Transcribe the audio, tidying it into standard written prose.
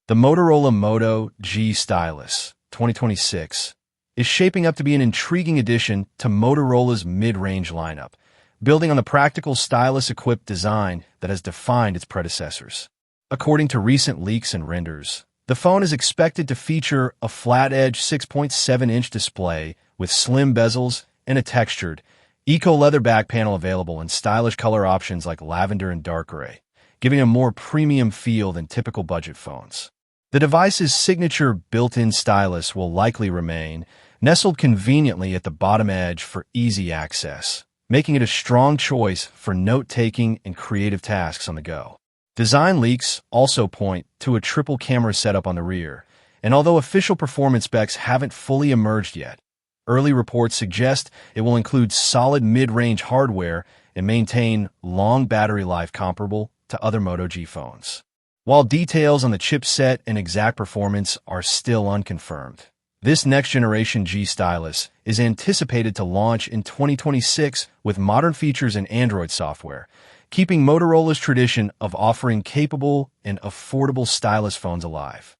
The Motorola Moto G Stylus 2026 is shaping up to be an intriguing addition to Motorola's mid-range lineup, building on the practical stylus-equipped design that has defined its predecessors. According to recent leaks and renders, the phone is expected to feature a flat-edge 6.7-inch display with slim bezels and a textured, eco-leather back panel available in stylish color options like lavender and dark gray, giving a more premium feel than typical budget phones. The device's signature built-in stylus will likely remain, nestled conveniently at the bottom edge for easy access, making it a strong choice for note-taking and creative tasks on the go. Design leaks also point to a triple camera setup on the rear, and although official performance specs haven't fully emerged yet, early reports suggest it will include solid mid-range hardware and maintain long battery life comparable to other Moto G phones. While details on the chipset and exact performance are still unconfirmed, this next-generation G Stylus is anticipated to launch in 2026 with modern features and Android software, keeping Motorola's tradition of offering capable and affordable stylus phones alive.